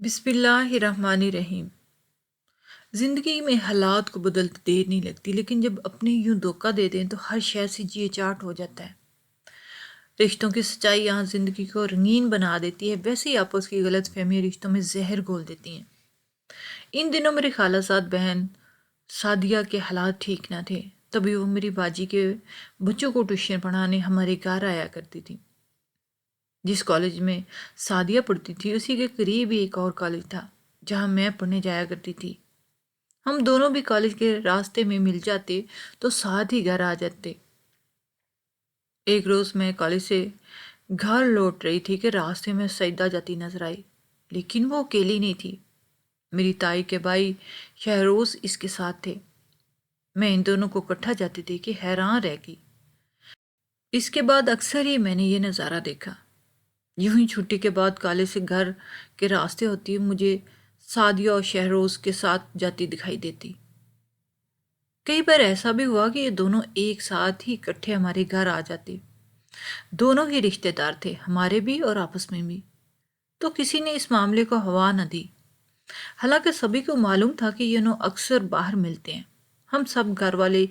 بسم اللہ الرحمن الرحیم۔ زندگی میں حالات کو بدلتے دیر نہیں لگتی، لیکن جب اپنے یوں دھوکہ دے دیں تو ہر شے سے جی چاٹ ہو جاتا ہے۔ رشتوں کی سچائی یہاں زندگی کو رنگین بنا دیتی ہے، ویسے ہی آپس کی غلط فہمی رشتوں میں زہر گھول دیتی ہیں۔ ان دنوں میری خالہ زاد بہن سعدیہ کے حالات ٹھیک نہ تھے، تبھی وہ میری باجی کے بچوں کو ٹیوشن پڑھانے ہمارے گھر آیا کرتی تھی۔ جس کالج میں سعدیہ پڑھتی تھی اسی کے قریب ہی ایک اور کالج تھا جہاں میں پڑھنے جایا کرتی تھی۔ ہم دونوں بھی کالج کے راستے میں مل جاتے تو ساتھ ہی گھر آ جاتے۔ ایک روز میں کالج سے گھر لوٹ رہی تھی کہ راستے میں سجدہ جاتی نظر آئی، لیکن وہ اکیلی نہیں تھی۔ میری تائی کے بھائی شہروز اس کے ساتھ تھے۔ میں ان دونوں کو اکٹھا جاتی تھی کہ حیران رہ گئی۔ اس کے بعد اکثر ہی میں نے یہ نظارہ دیکھا۔ یوں ہی چھٹی کے بعد کالج سے گھر کے راستے ہوتی مجھے سعدیہ اور شہروز کے ساتھ جاتی دکھائی دیتی۔ کئی بار ایسا بھی ہوا کہ یہ دونوں ایک ساتھ ہی اکٹھے ہمارے گھر آ جاتے۔ دونوں ہی رشتے دار تھے، ہمارے بھی اور آپس میں بھی، تو کسی نے اس معاملے کو ہوا نہ دی۔ حالانکہ سبھی کو معلوم تھا کہ یہ دونوں اکثر باہر ملتے ہیں۔ ہم سب گھر والے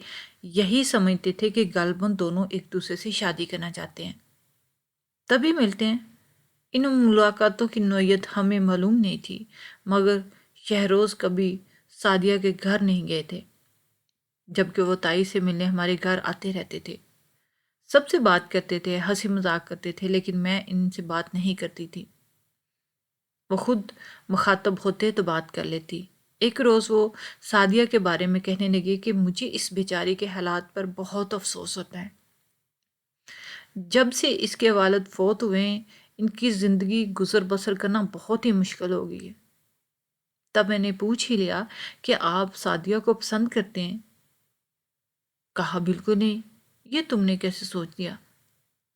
یہی سمجھتے تھے کہ غالباً دونوں ایک دوسرے سے شادی کرنا چاہتے ہیں، تبھی ملتے ہیں۔ ان ملاقاتوں کی نوعیت ہمیں معلوم نہیں تھی، مگر شہروز کبھی سعدیہ کے گھر نہیں گئے تھے، جبکہ وہ تائی سے ملنے ہمارے گھر آتے رہتے تھے۔ سب سے بات کرتے تھے، ہنسی مذاق کرتے تھے، لیکن میں ان سے بات نہیں کرتی تھی۔ وہ خود مخاطب ہوتے تو بات کر لیتی۔ ایک روز وہ سعدیہ کے بارے میں کہنے لگے کہ مجھے اس بیچاری کے حالات پر بہت افسوس ہوتا ہے۔ جب سے اس کے والد فوت ہوئے ہیں، ان کی زندگی گزر بسر کرنا بہت ہی مشکل ہو گئی ہے۔ تب میں نے پوچھ ہی لیا کہ آپ سعدیہ کو پسند کرتے ہیں؟ کہا بالکل نہیں، یہ تم نے کیسے سوچ لیا؟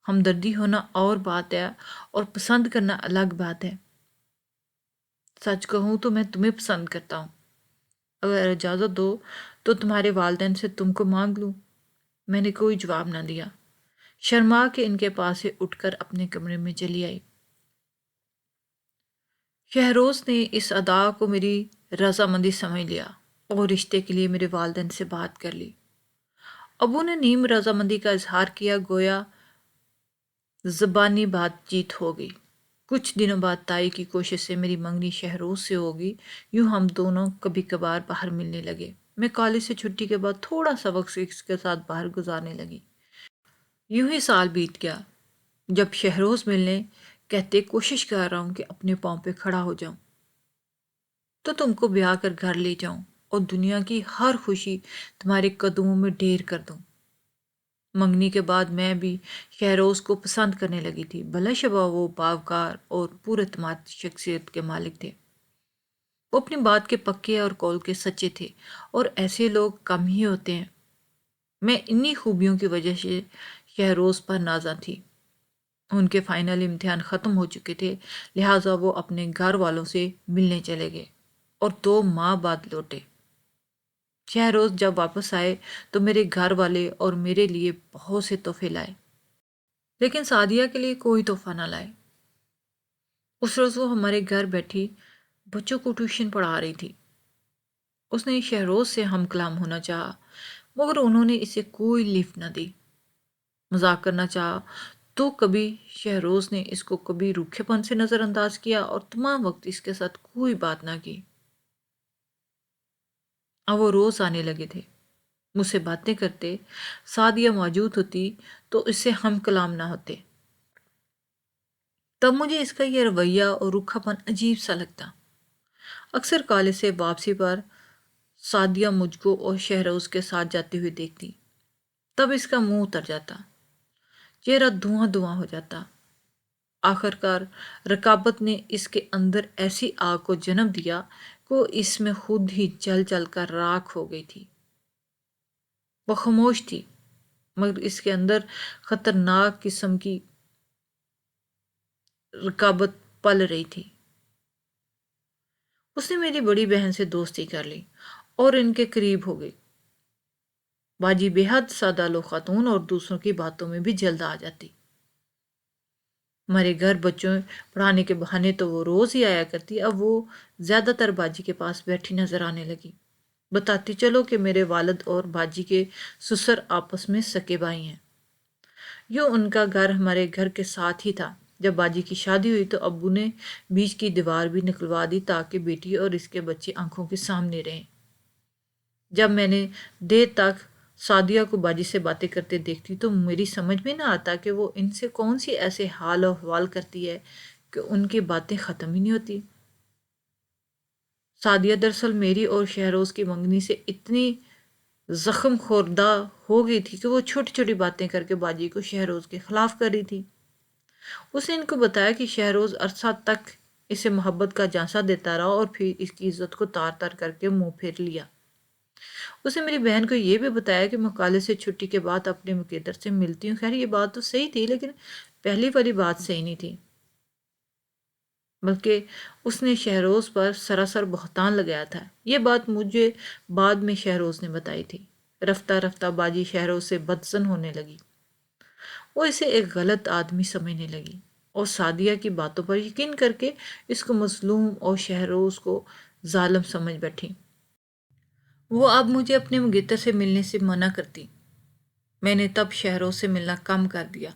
ہمدردی ہونا اور بات ہے اور پسند کرنا الگ بات ہے۔ سچ کہوں تو میں تمہیں پسند کرتا ہوں، اگر اجازت دو تو تمہارے والدین سے تم کو مانگ لوں۔ میں نے کوئی جواب نہ دیا، شرما کے ان کے پاس سے اٹھ کر اپنے کمرے میں چلی آئی۔ شہروز نے اس ادا کو میری رضامندی سمجھ لیا اور رشتے کے لیے میرے والدین سے بات کر لی۔ ابو نے نیم رضامندی کا اظہار کیا، گویا زبانی بات چیت ہو گئی۔ کچھ دنوں بعد تائی کی کوشش سے میری منگنی شہروز سے ہوگی۔ یوں ہم دونوں کبھی کبھار باہر ملنے لگے۔ میں کالج سے چھٹی کے بعد تھوڑا سا وقت اس کے ساتھ باہر گزارنے لگی۔ یوں ہی سال بیت گیا۔ جب شہروز ملنے کہتے کوشش کر رہا ہوں کہ اپنے پاؤں پہ کھڑا ہو جاؤں تو تم کو بیاہ کر گھر لے جاؤں اور دنیا کی ہر خوشی تمہارے قدموں میں ڈھیر کر دوں۔ منگنی کے بعد میں بھی شہروز کو پسند کرنے لگی تھی، بلا شبہ وہ باوقار اور پر اعتماد شخصیت کے مالک تھے۔ وہ اپنی بات کے پکے اور قول کے سچے تھے، اور ایسے لوگ کم ہی ہوتے ہیں۔ میں انہی خوبیوں کی وجہ سے شہروز پر نازاں تھی۔ ان کے فائنل امتحان ختم ہو چکے تھے، لہٰذا وہ اپنے گھر والوں سے ملنے چلے گئے اور 2 ماہ بعد لوٹے۔ شہروز جب واپس آئے تو میرے گھر والے اور میرے لیے بہت سے تحفے لائے، لیکن سعدیہ کے لیے کوئی تحفہ نہ لائے۔ اس روز وہ ہمارے گھر بیٹھی بچوں کو ٹیوشن پڑھا رہی تھی۔ اس نے شہروز سے ہم کلام ہونا چاہا، مگر انہوں نے اسے کوئی لفٹ نہ دی۔ مذاق کرنا چاہا تو کبھی شہروز نے اس کو کبھی روکھے پن سے نظر انداز کیا اور تمام وقت اس کے ساتھ کوئی بات نہ کی۔ اب وہ روز آنے لگے تھے، مجھ سے باتیں کرتے، سعدیہ موجود ہوتی تو اس سے ہم کلام نہ ہوتے۔ تب مجھے اس کا یہ رویہ اور روکھا پن عجیب سا لگتا۔ اکثر کالج سے واپسی پر سعدیہ مجھ کو اور شہروز کے ساتھ جاتے ہوئے دیکھتی، تب اس کا منہ اتر جاتا، چہرہ دھواں دھواں ہو جاتا۔ آخر کار رقابت نے اس کے اندر ایسی آگ کو جنم دیا کہ وہ اس میں خود ہی جل جل کر راکھ ہو گئی تھی۔ وہ خاموش تھی، مگر اس کے اندر خطرناک قسم کی رقابت پل رہی تھی۔ اس نے میری بڑی بہن سے دوستی کر لی اور ان کے قریب ہو گئی۔ باجی بے حد سادہ لو خاتون اور دوسروں کی باتوں میں بھی جلد آ جاتی۔ ہمارے گھر بچوں پڑھانے کے بہانے تو وہ روز ہی آیا کرتی، اب وہ زیادہ تر باجی کے پاس بیٹھی نظر آنے لگی۔ بتاتی چلو کہ میرے والد اور باجی کے سسر آپس میں سکے بھائی ہیں۔ یوں ان کا گھر ہمارے گھر کے ساتھ ہی تھا۔ جب باجی کی شادی ہوئی تو ابو نے بیچ کی دیوار بھی نکلوا دی تاکہ بیٹی اور اس کے بچے آنکھوں کے سامنے رہیں۔ جب میں نے دیر تک سعدیہ کو باجی سے باتیں کرتے دیکھتی تو میری سمجھ میں نہ آتا کہ وہ ان سے کون سی ایسے حال و احوال کرتی ہے کہ ان کی باتیں ختم ہی نہیں ہوتی۔ سعدیہ دراصل میری اور شہروز کی منگنی سے اتنی زخم خوردہ ہو گئی تھی کہ وہ چھوٹی چھوٹی باتیں کر کے باجی کو شہروز کے خلاف کر رہی تھی۔ اس نے ان کو بتایا کہ شہروز عرصہ تک اسے محبت کا جھانسہ دیتا رہا اور پھر اس کی عزت کو تار تار کر کے منہ پھیر لیا۔ اس نے میری بہن کو یہ بھی بتایا کہ میں کالج سے چھٹی کے بعد اپنے مقدر سے ملتی ہوں۔ خیر یہ بات تو صحیح تھی، لیکن پہلی والی بات صحیح نہیں تھی، بلکہ اس نے شہروز پر سراسر بہتان لگایا تھا۔ یہ بات مجھے بعد میں شہروز نے بتائی تھی۔ رفتہ رفتہ باجی شہروز سے بدظن ہونے لگی۔ وہ اسے ایک غلط آدمی سمجھنے لگی اور سعدیہ کی باتوں پر یقین کر کے اس کو مظلوم اور شہروز کو ظالم سمجھ بیٹھی۔ وہ اب مجھے اپنے مقدر سے ملنے سے منع کرتی۔ میں نے تب شہروز سے ملنا کم کر دیا۔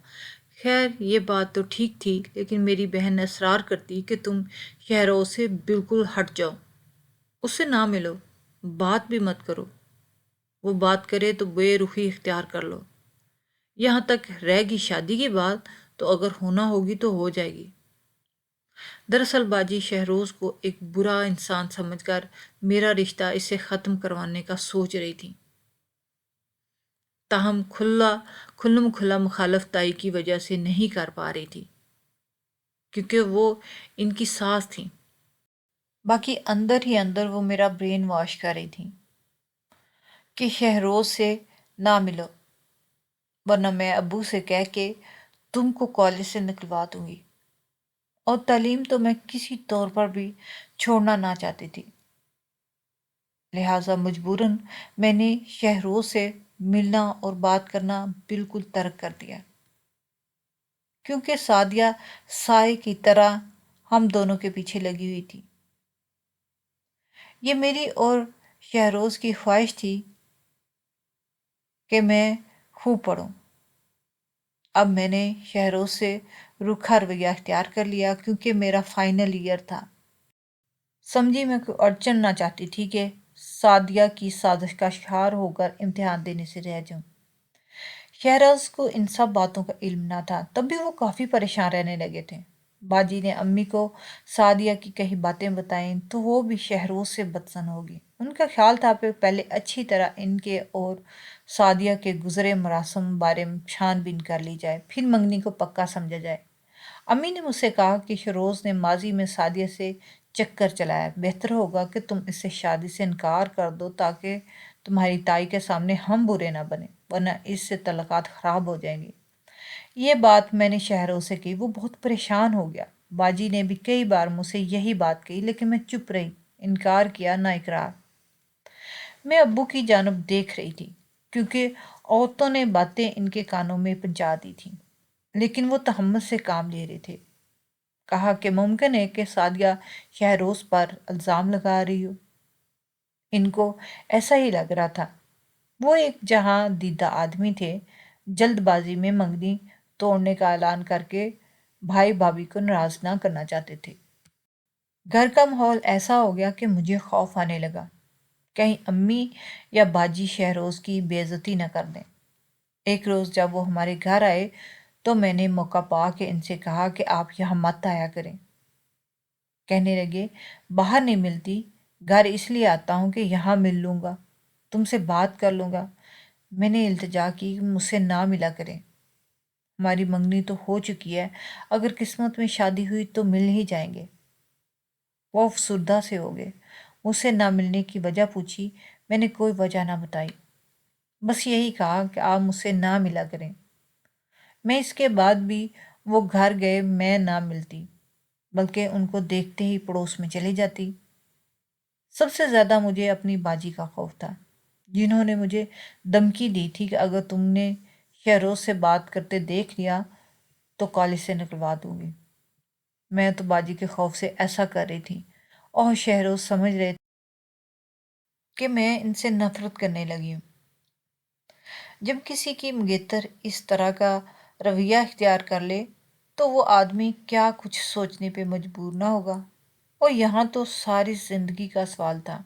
خیر یہ بات تو ٹھیک تھی، لیکن میری بہن اصرار کرتی کہ تم شہروز سے بالکل ہٹ جاؤ، اس سے نہ ملو، بات بھی مت کرو، وہ بات کرے تو بے رخی اختیار کر لو، یہاں تک رہ گی شادی کی بات تو اگر ہونا ہوگی تو ہو جائے گی۔ دراصل باجی شہروز کو ایک برا انسان سمجھ کر میرا رشتہ اسے ختم کروانے کا سوچ رہی تھی، تاہم کھلم کھلا مخالف تائی کی وجہ سے نہیں کر پا رہی تھی، کیونکہ وہ ان کی ساس تھیں۔ باقی اندر ہی اندر وہ میرا برین واش کر رہی تھیں کہ شہروز سے نہ ملو، ورنہ میں ابو سے کہہ کے تم کو کالج سے نکلوا دوں گی، اور تعلیم تو میں کسی طور پر بھی چھوڑنا نہ چاہتی تھی۔ لہٰذا مجبوراً میں نے شہروز سے ملنا اور بات کرنا بالکل ترک کر دیا، کیونکہ سعدیہ سائے کی طرح ہم دونوں کے پیچھے لگی ہوئی تھی۔ یہ میری اور شہروز کی خواہش تھی کہ میں خوب پڑھوں۔ اب میں نے شہروز سے روکھا رویہ اختیار کر لیا، کیونکہ میرا فائنل ایئر تھا۔ سمجھی میں کوئی اڑچن نہ چاہتی تھی کہ سعدیہ کی سازش کا شکار ہو کر امتحان دینے سے رہ جاؤں۔ شہروز کو ان سب باتوں کا علم نہ تھا، تب بھی وہ کافی پریشان رہنے لگے تھے۔ باجی نے امی کو سعدیہ کی کئی باتیں بتائیں تو وہ بھی شہروز سے بدظن ہوگی۔ ان کا خیال تھا کہ پہلے اچھی طرح ان کے اور سعدیہ کے گزرے مراسم بارے میں چھان بین کر لی جائے، پھر منگنی کو پکا سمجھا جائے۔ امی نے مجھ سے کہا کہ شہروز نے ماضی میں سعدیہ سے چکر چلایا، بہتر ہوگا کہ تم اس سے شادی سے انکار کر دو تاکہ تمہاری تائی کے سامنے ہم برے نہ بنیں، ورنہ اس سے تعلقات خراب ہو جائیں گے۔ یہ بات میں نے شہروز سے کہی، وہ بہت پریشان ہو گیا۔ باجی نے بھی کئی بار مجھ سے یہی بات کہی، لیکن میں چپ رہی، انکار کیا نہ اقرار۔ میں ابو کی جانب دیکھ رہی تھی، کیونکہ عورتوں نے باتیں ان کے کانوں میں پہنچا دی تھیں، لیکن وہ تحمل سے کام لے رہے تھے۔ کہا کہ ممکن ہے کہ سعدیہ شہروز پر الزام لگا رہی ہو۔ ان کو ایسا ہی لگ رہا تھا۔ وہ ایک جہاں دیدہ آدمی تھے، جلد بازی میں منگنی توڑنے کا اعلان کر کے بھائی بھابھی کو ناراض نہ کرنا چاہتے تھے۔ گھر کا ماحول ایسا ہو گیا کہ مجھے خوف آنے لگا، کہیں امی یا باجی شہروز کی بے عزتی نہ کر دیں۔ ایک روز جب وہ ہمارے گھر آئے تو میں نے موقع پا کے ان سے کہا کہ آپ یہاں مت آیا کریں۔ کہنے لگے باہر نہیں ملتی، گھر اس لیے آتا ہوں کہ یہاں مل لوں گا، تم سے بات کر لوں گا۔ میں نے التجا کی کہ مجھ سے نہ ملا کریں، ہماری منگنی تو ہو چکی ہے، اگر قسمت میں شادی ہوئی تو مل ہی جائیں گے۔ وہ افسردہ سے ہو گئے۔ مجھ سے نہ ملنے کی وجہ پوچھی، میں نے کوئی وجہ نہ بتائی، بس یہی کہا کہ آپ مجھ سے نہ ملا کریں۔ میں اس کے بعد بھی وہ گھر گئے میں نہ ملتی، بلکہ ان کو دیکھتے ہی پڑوس میں چلی جاتی۔ سب سے زیادہ مجھے اپنی باجی کا خوف تھا، جنہوں نے مجھے دھمکی دی تھی کہ اگر تم نے شہروز سے بات کرتے دیکھ لیا تو کالج سے نکلوا دوں گی۔ میں تو باجی کے خوف سے ایسا کر رہی تھی اور شہروز سمجھ رہے تھے کہ میں ان سے نفرت کرنے لگی ہوں۔ جب کسی کی مگیتر اس طرح کا رویہ اختیار کر لے تو وہ آدمی کیا کچھ سوچنے پہ مجبور نہ ہوگا، اور یہاں تو ساری زندگی کا سوال تھا۔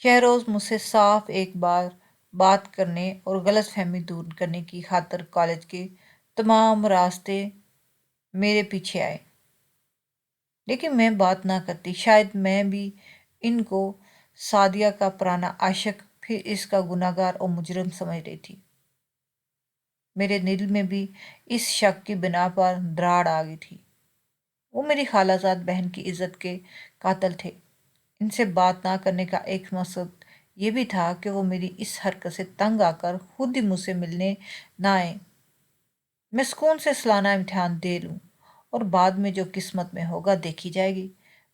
شہروز مجھ سے صاف ایک بار بات کرنے اور غلط فہمی دور کرنے کی خاطر کالج کے تمام راستے میرے پیچھے آئے، لیکن میں بات نہ کرتی۔ شاید میں بھی ان کو سعدیہ کا پرانا عاشق پھر اس کا گناہ گار اور مجرم سمجھ رہی تھی۔ میرے دل میں بھی اس شک کی بنا پر دراڑ آ گئی تھی۔ وہ میری خالہ زاد بہن کی عزت کے قاتل تھے۔ ان سے بات نہ کرنے کا ایک مقصد یہ بھی تھا کہ وہ میری اس حرکت سے تنگ آ کر خود ہی مجھ سے ملنے نہ آئیں۔ میں سکون سے سالانہ امتحان دے لوں اور بعد میں جو قسمت میں ہوگا دیکھی جائے گی۔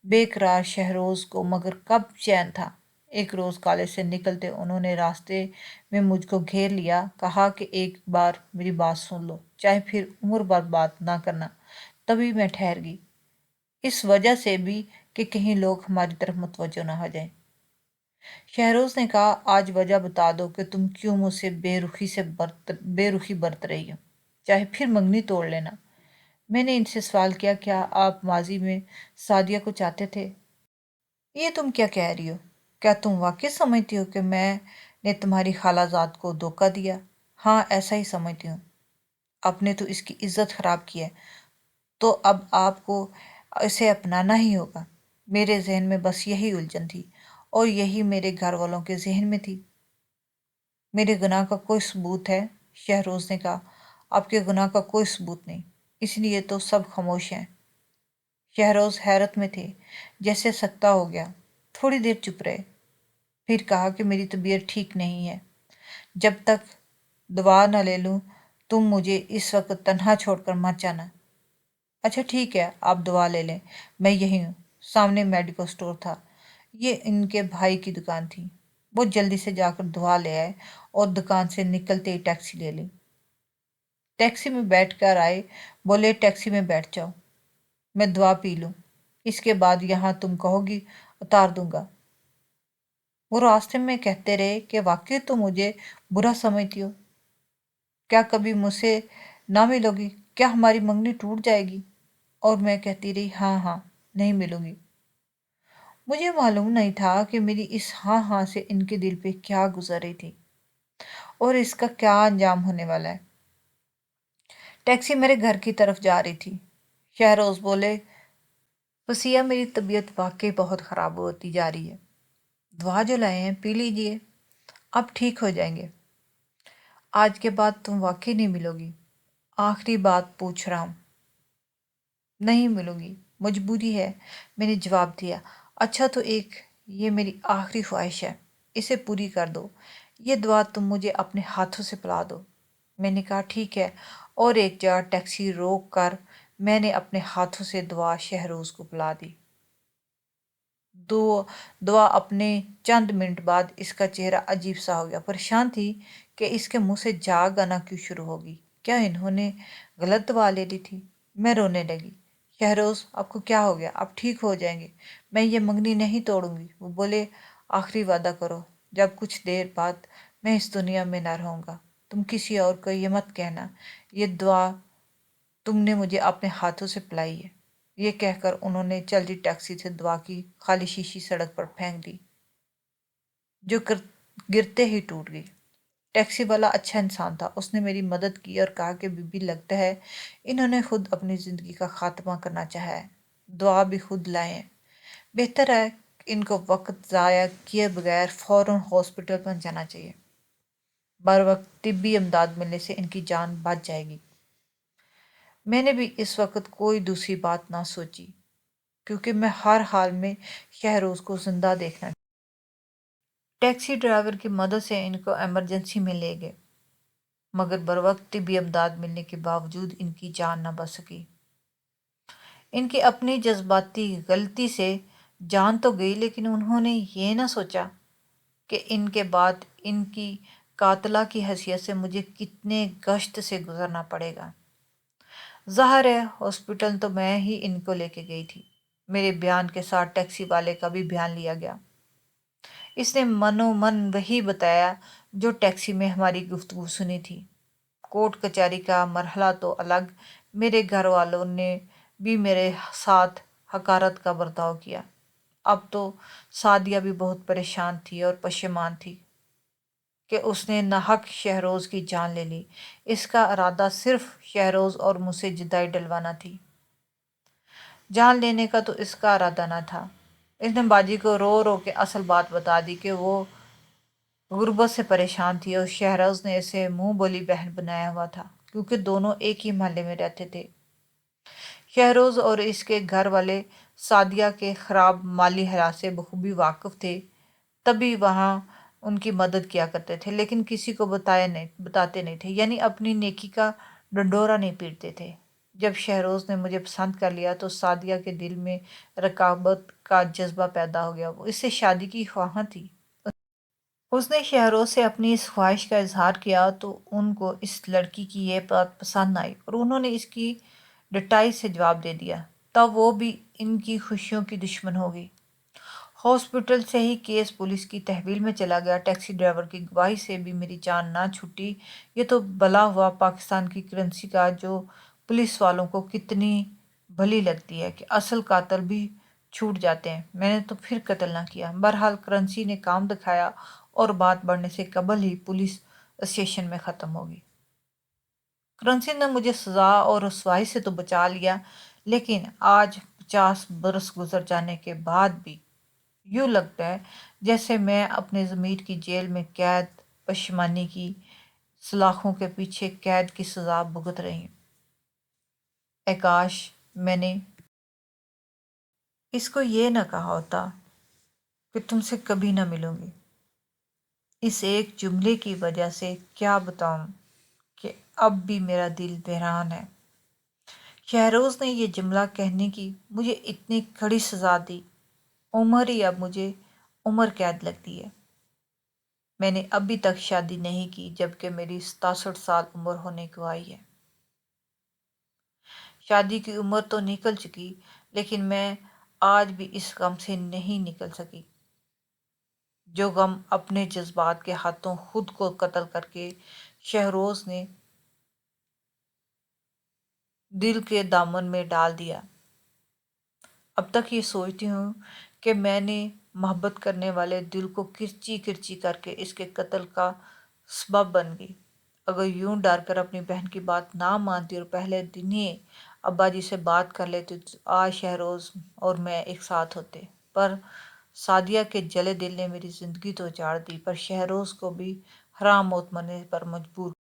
بے قرار شہروز کو مگر کب چین تھا۔ ایک روز کالج سے نکلتے انہوں نے راستے میں مجھ کو گھیر لیا، کہا کہ ایک بار میری بات سن لو، چاہے پھر عمر بھر بات نہ کرنا۔ تبھی میں ٹھہر گئی، اس وجہ سے بھی کہ کہیں لوگ ہماری طرف متوجہ نہ ہو جائیں۔ شہروز نے کہا، آج وجہ بتا دو کہ تم کیوں مجھ سے بے رخی برت رہی ہو، چاہے پھر منگنی توڑ لینا۔ میں نے ان سے سوال کیا، کیا آپ ماضی میں سعدیہ کو چاہتے تھے؟ یہ تم کیا کہہ رہی ہو؟ کیا تم واقعی سمجھتی ہو کہ میں نے تمہاری خالہ زاد کو دھوکہ دیا؟ ہاں، ایسا ہی سمجھتی ہوں۔ آپ نے تو اس کی عزت خراب کی ہے، تو اب آپ کو اسے اپنانا ہی ہوگا۔ میرے ذہن میں بس یہی الجھن تھی، اور یہی میرے گھر والوں کے ذہن میں تھی۔ میرے گناہ کا کوئی ثبوت ہے؟ شہروز نے کہا، آپ کے گناہ کا کوئی ثبوت نہیں، اس لیے تو سب خاموش ہیں۔ شہروز حیرت میں تھے، جیسے سکتہ ہو گیا۔ تھوڑی دیر چپ رہے، پھر کہا کہ میری طبیعت ٹھیک نہیں ہے۔ جب تک دوا نہ لے لوں تم مجھے اس وقت تنہا چھوڑ کر مت جانا۔ اچھا ٹھیک ہے، آپ دوا لے لیں، میں یہی ہوں۔ سامنے میڈیکل سٹور تھا، یہ ان کے بھائی کی دکان تھی۔ وہ جلدی سے جا کر دوا لے آئے اور دکان سے نکلتے ہی ٹیکسی لے لی۔ ٹیکسی میں بیٹھ کر آئے، بولے ٹیکسی میں بیٹھ جاؤ، میں دوا پی لوں، اس کے بعد یہاں تم کہو گی اتار دوں گا۔ وہ راستے میں کہتے رہے کہ واقعی تم مجھے برا سمجھتی ہو، کیا کبھی مجھ سے نہ ملو گی؟ کیا ہماری منگنی ٹوٹ جائے گی؟ اور میں کہتی رہی، ہاں ہاں، نہیں ملوں گی۔ مجھے معلوم نہیں تھا کہ میری اس ہاں ہاں سے ان کے دل پہ کیا گزر رہی تھی اور اس کا کیا انجام ہونے والا ہے۔ ٹیکسی میرے گھر کی طرف جا رہی تھی۔ شہروز بولے، وسیع، میری طبیعت واقعی بہت خراب ہوتی جا رہی ہے، دوا جو لائے ہیں پی لیجئے، اب ٹھیک ہو جائیں گے۔ آج کے بعد تم واقعی نہیں ملو گی، آخری بات پوچھ رہا ہوں۔ نہیں ملوں گی، مجبوری ہے، میں نے جواب دیا۔ اچھا تو ایک یہ میری آخری خواہش ہے، اسے پوری کر دو، یہ دوا تم مجھے اپنے ہاتھوں سے پلا دو۔ میں نے کہا ٹھیک ہے، اور ایک جگہ ٹیکسی روک کر میں نے اپنے ہاتھوں سے دوا شہروز کو پلا دی۔ دوا اپنے چند منٹ بعد اس کا چہرہ عجیب سا ہو گیا، پریشان تھی کہ اس کے منہ سے جاگ آنا کیوں شروع ہوگی، کیا انہوں نے غلط دوا لے لی تھی؟ میں رونے لگی۔ شہروز، آپ کو کیا ہو گیا؟ آپ ٹھیک ہو جائیں گے، میں یہ منگنی نہیں توڑوں گی۔ وہ بولے، آخری وعدہ کرو، جب کچھ دیر بعد میں اس دنیا میں نہ رہوں گا تم کسی اور کو یہ مت کہنا یہ دوا تم نے مجھے اپنے ہاتھوں سے پلائی ہے۔ یہ کہہ کر انہوں نے چلتی ٹیکسی سے دوا کی خالی شیشی سڑک پر پھینک دی، جو گرتے ہی ٹوٹ گئی۔ ٹیکسی والا اچھا انسان تھا، اس نے میری مدد کی اور کہا کہ بی بی، لگتا ہے انہوں نے خود اپنی زندگی کا خاتمہ کرنا چاہا ہے، دعا بھی خود لائے ہیں، بہتر ہے ان کو وقت ضائع کیے بغیر فوراً ہاسپٹل پہنچانا چاہیے، بروقت طبی امداد ملنے سے ان کی جان بچ جائے گی۔ میں نے بھی اس وقت کوئی دوسری بات نہ سوچی، کیونکہ میں ہر حال میں شہروز کو زندہ دیکھنا چاہتی۔ ٹیکسی ڈرائیور کی مدد سے ان کو ایمرجنسی میں لے گئے، مگر بروقت طبی امداد ملنے کے باوجود ان کی جان نہ بچ سکی۔ ان کی اپنی جذباتی غلطی سے جان تو گئی، لیکن انہوں نے یہ نہ سوچا کہ ان کے بعد ان کی قاتلہ کی حیثیت سے مجھے کتنے گشت سے گزرنا پڑے گا۔ ظاہر ہے ہاسپٹل تو میں ہی ان کو لے کے گئی تھی۔ میرے بیان کے ساتھ ٹیکسی والے کا بھی بیان لیا گیا۔ اس نے منو من وہی بتایا جو ٹیکسی میں ہماری گفتگو سنی تھی۔ کورٹ کچہری کا مرحلہ تو الگ، میرے گھر والوں نے بھی میرے ساتھ حقارت کا برتاؤ کیا۔ اب تو سعدیہ بھی بہت پریشان تھی اور پشیمان تھی کہ اس نے ناحق شہروز کی جان لے لی۔ اس کا ارادہ صرف شہروز اور مجھ سے جدائی ڈلوانا تھی، جان لینے کا تو اس کا ارادہ نہ تھا۔ اس نے باجی کو رو رو کے اصل بات بتا دی کہ وہ غربت سے پریشان تھی اور شہروز نے اسے منہ بولی بہن بنایا ہوا تھا کیونکہ دونوں ایک ہی محلے میں رہتے تھے۔ شہروز اور اس کے گھر والے سعدیہ کے خراب مالی حالات سے بخوبی واقف تھے، تبھی وہاں ان کی مدد کیا کرتے تھے، لیکن کسی کو بتاتے نہیں تھے، یعنی اپنی نیکی کا ڈنڈورا نہیں پیٹتے تھے۔ جب شہروز نے مجھے پسند کر لیا تو سعدیہ کے دل میں رقابت کا جذبہ پیدا ہو گیا۔ وہ اس سے شادی کی خواہاں تھی۔ اس نے شہروز سے اپنی اس خواہش کا اظہار کیا تو ان کو اس لڑکی کی یہ بات پسند آئی اور انہوں نے اس کی ڈٹائی سے جواب دے دیا۔ تب وہ بھی ان کی خوشیوں کی دشمن ہو گئی۔ ہاسپٹل سے ہی کیس پولیس کی تحویل میں چلا گیا۔ ٹیکسی ڈرائیور کی گواہی سے بھی میری جان نہ چھٹی۔ یہ تو بلا ہوا پاکستان کی کرنسی کا جو پولیس والوں کو کتنی بھلی لگتی ہے کہ اصل قاتل بھی چھوٹ جاتے ہیں۔ میں نے تو پھر قتل نہ کیا۔ بہرحال کرنسی نے کام دکھایا اور بات بڑھنے سے قبل ہی پولیس اسٹیشن میں ختم ہو گئی۔ کرنسی نے مجھے سزا اور رسوائی سے تو بچا لیا، لیکن آج 50 برس گزر جانے کے بعد بھی یوں لگتا ہے جیسے میں اپنے ضمیر کی جیل میں قید، پشیمانی کی سلاخوں کے پیچھے قید کی سزا بھگت رہی ہوں۔ اے کاش میں نے اس کو یہ نہ کہا ہوتا کہ تم سے کبھی نہ ملوں گی۔ اس ایک جملے کی وجہ سے کیا بتاؤں کہ اب بھی میرا دل بحران ہے۔ شہروز نے یہ جملہ کہنے کی مجھے اتنی کڑی سزا دی، عمر ہی اب مجھے عمر قید لگتی ہے۔ میں نے ابھی تک شادی نہیں کی جبکہ میری 67 سال عمر ہونے کو آئی ہے۔ شادی کی عمر تو نکل چکی، لیکن میں آج بھی اس غم سے نہیں نکل سکی، جو غم اپنے جذبات کے ہاتھوں خود کو قتل کر کے شہروز نے دل کے دامن میں ڈال دیا۔ اب تک یہ سوچتی ہوں کہ میں نے محبت کرنے والے دل کو کرچی کرچی کر کے اس کے قتل کا سبب بن گئی۔ اگر یوں ڈر کر اپنی بہن کی بات نہ مانتی اور پہلے دن ہی ابا جی سے بات کر لیتی تو آج شہروز اور میں ایک ساتھ ہوتے۔ پر سعدیہ کے جلے دل نے میری زندگی تو اجاڑ دی، پر شہروز کو بھی حرام موت مرنے پر مجبور